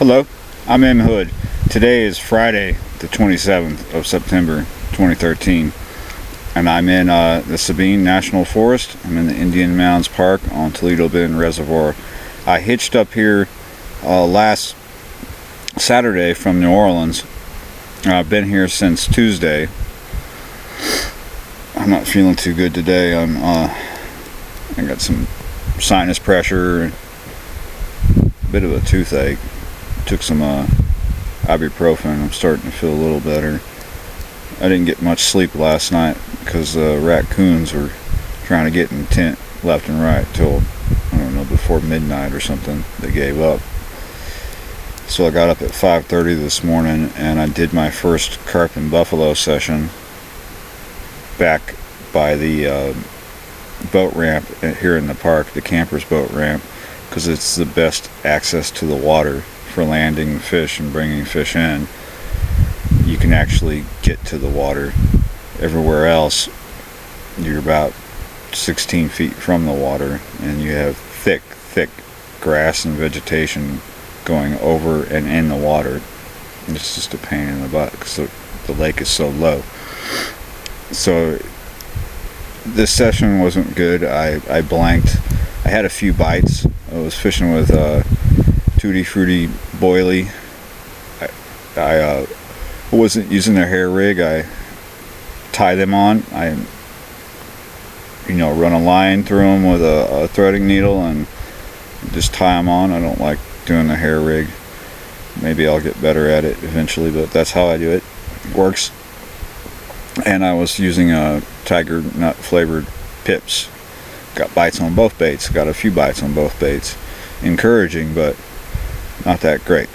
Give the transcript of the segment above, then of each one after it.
Hello, I'm M. Hood. Today is Friday, the 27th of September, 2013, and I'm in the Sabine National Forest. I'm in the Indian Mounds Park on Toledo Bend Reservoir. I hitched up here last Saturday from New Orleans. I've been here since Tuesday. I'm not feeling too good today. I got some sinus pressure, a bit of a toothache. Took some ibuprofen. I'm starting to feel a little better. I didn't get much sleep last night because raccoons were trying to get in the tent left and right till, I don't know, before midnight or something. They gave up. So I got up at 5:30 this morning and I did my first carp and buffalo session back by the boat ramp here in the park, the campers boat ramp, because it's the best access to the water for landing fish and bringing fish in. You can actually get to the water. Everywhere else you're about 16 feet from the water and you have thick grass and vegetation going over and in the water. It's just a pain in the butt because the lake is so low. So this session wasn't good. I blanked. I had a few bites. I was fishing with Tutti Frutti boilie. I wasn't using a hair rig. I tie them on. I run a line through them with a threading needle and just tie them on. I don't like doing the hair rig. Maybe I'll get better at it eventually, but that's how I do it. It works. And I was using tiger nut flavored pips. Got bites on both baits. Got a few bites on both baits. Encouraging, but not that great.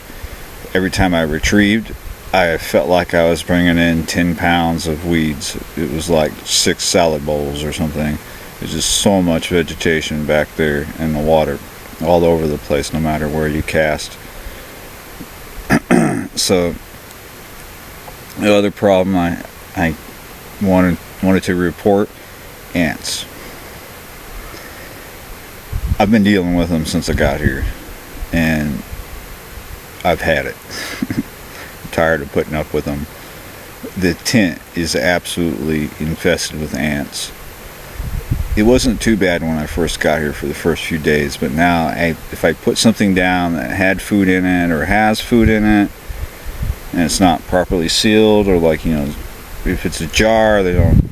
Every time I retrieved, I felt like I was bringing in 10 pounds of weeds. It was like 6 salad bowls or something. There's just so much vegetation back there in the water, all over the place, no matter where you cast. So the other problem I wanted to report: ants. I've been dealing with them since I got here, and I've had it. I'm tired of putting up with them. The tent is absolutely infested with ants. It wasn't too bad when I first got here for the first few days, but now if I put something down that had food in it or has food in it and it's not properly sealed, or if it's a jar, they don't,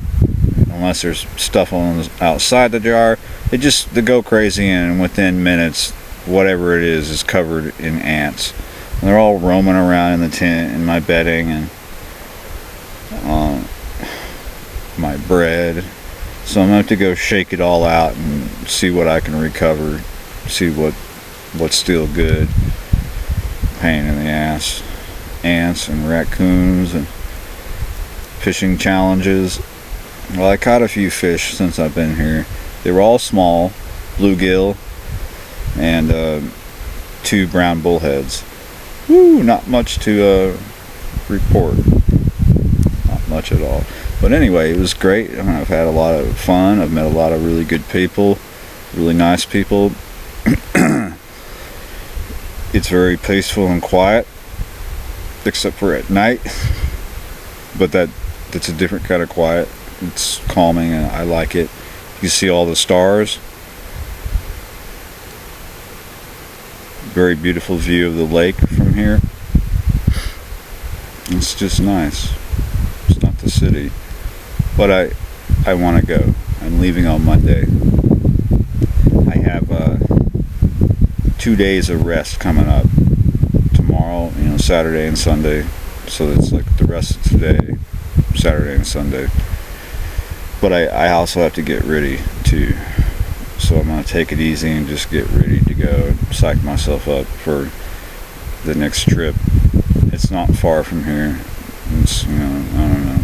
unless there's stuff on the outside the jar, they go crazy, and within minutes whatever it is covered in ants. And they're all roaming around in the tent and my bedding and my bread. So I'm going to have to go shake it all out and see what I can recover, see what's still good. Pain in the ass. Ants and raccoons and fishing challenges. Well, I caught a few fish since I've been here. They were all small, bluegill and 2 brown bullheads. Woo, not much to report. Not much at all. But anyway, it was great. I've had a lot of fun. I've met a lot of really good people, really nice people. It's very peaceful and quiet, except for at night. But that's a different kind of quiet. It's calming and I like it. You see all the stars. Very beautiful view of the lake from here. It's just nice. It's not the city. But I want to go. I'm leaving on Monday. I have 2 days of rest coming up. Tomorrow, Saturday and Sunday. So it's like the rest of today, Saturday and Sunday. But I also have to get ready too. So I'm going to take it easy and just get ready to go. Psych myself up for the next trip. It's not far from here. It's, I don't know,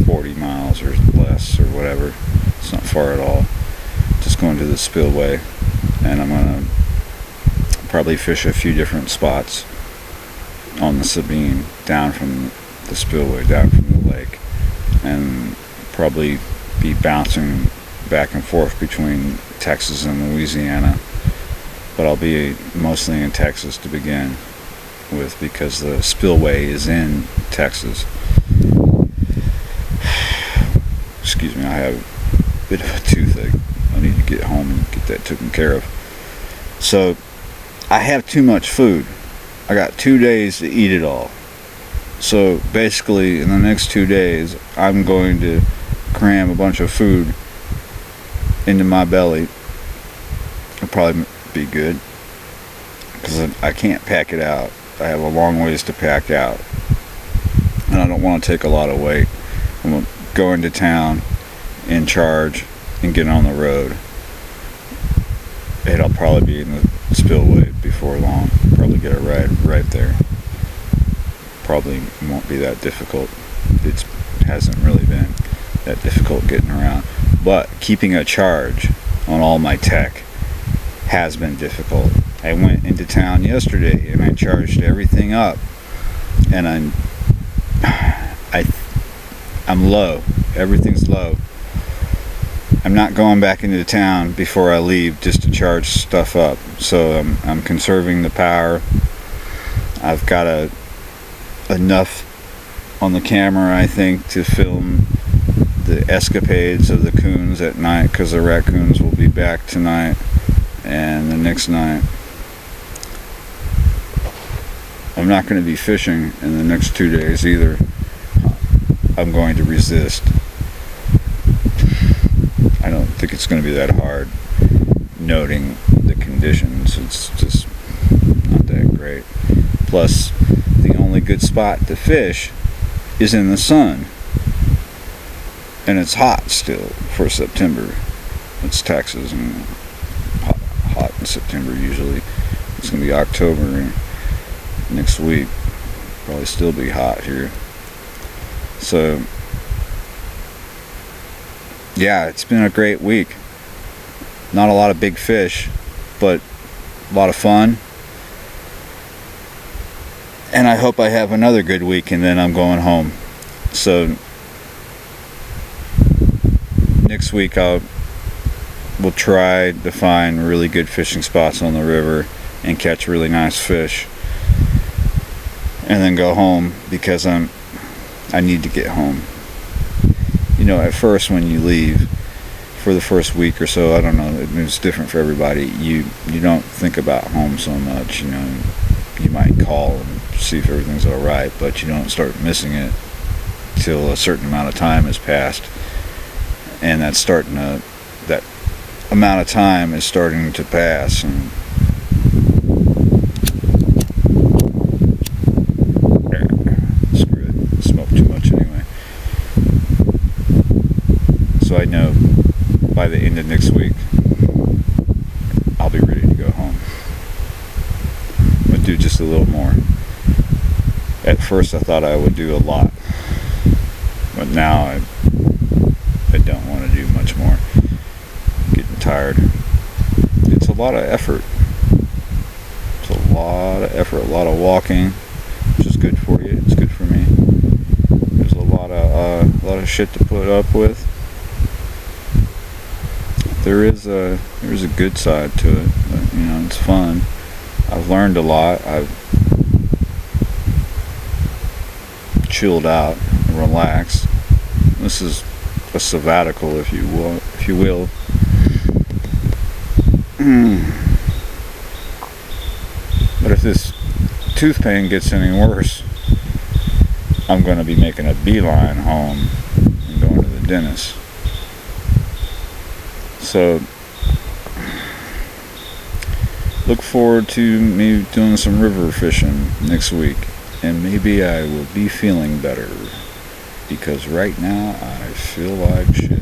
40 miles or less or whatever. It's not far at all. Just going to the spillway. And I'm going to probably fish a few different spots on the Sabine, down from the spillway, down from the lake. And probably be bouncing back and forth between Texas and Louisiana but I'll be mostly in Texas to begin with because the spillway is in Texas. Excuse me, I have a bit of a toothache. I need to get home and get that taken care of. So I have too much food. I got 2 days to eat it all. So basically in the next 2 days I'm going to cram a bunch of food into my belly. It'll probably be good because I can't pack it out. I have a long ways to pack out and I don't want to take a lot of weight. I'm going to go into town, in charge, and get on the road. It'll probably be in the spillway before long. Probably get a ride right there. Probably won't be that difficult. It hasn't really been that difficult getting around. But keeping a charge on all my tech has been difficult. I went into town yesterday and I charged everything up, and I'm low. Everything's low. I'm not going back into town before I leave just to charge stuff up. So I'm conserving the power. I've got enough on the camera, I think, to film the escapades of the coons at night, because the raccoons will be back tonight and the next night. I'm not going to be fishing in the next 2 days either. I'm going to resist. I don't think it's going to be that hard, noting the conditions. It's just not that great. Plus, the only good spot to fish is in the sun. And it's hot still for September. It's Texas and hot in September usually. It's going to be October next week. Probably still be hot here. So yeah, it's been a great week. Not a lot of big fish, but a lot of fun. And I hope I have another good week and then I'm going home. So next week we'll try to find really good fishing spots on the river and catch really nice fish. And then go home because I need to get home. You know, at first when you leave for the first week or so, I don't know, it's different for everybody. You don't think about home so much. You know, you might call and see if everything's all right, but you don't start missing it till a certain amount of time has passed, and that amount of time is starting to pass. And screw it, smoke too much anyway. So I know by the end of next week I'll be ready to go home. I'm gonna do just a little more. At first I thought I would do a lot, but now I don't want to do much more. I'm getting tired. It's a lot of effort. It's a lot of effort, a lot of walking, which is good for you. It's good for me. There's a lot of shit to put up with. There's a good side to it. But, you know, it's fun. I've learned a lot. I've chilled out and relaxed. This is a sabbatical, if you will. But if this tooth pain gets any worse, I'm going to be making a beeline home and going to the dentist. So look forward to me doing some river fishing next week, and maybe I will be feeling better, because right now I feel like shit.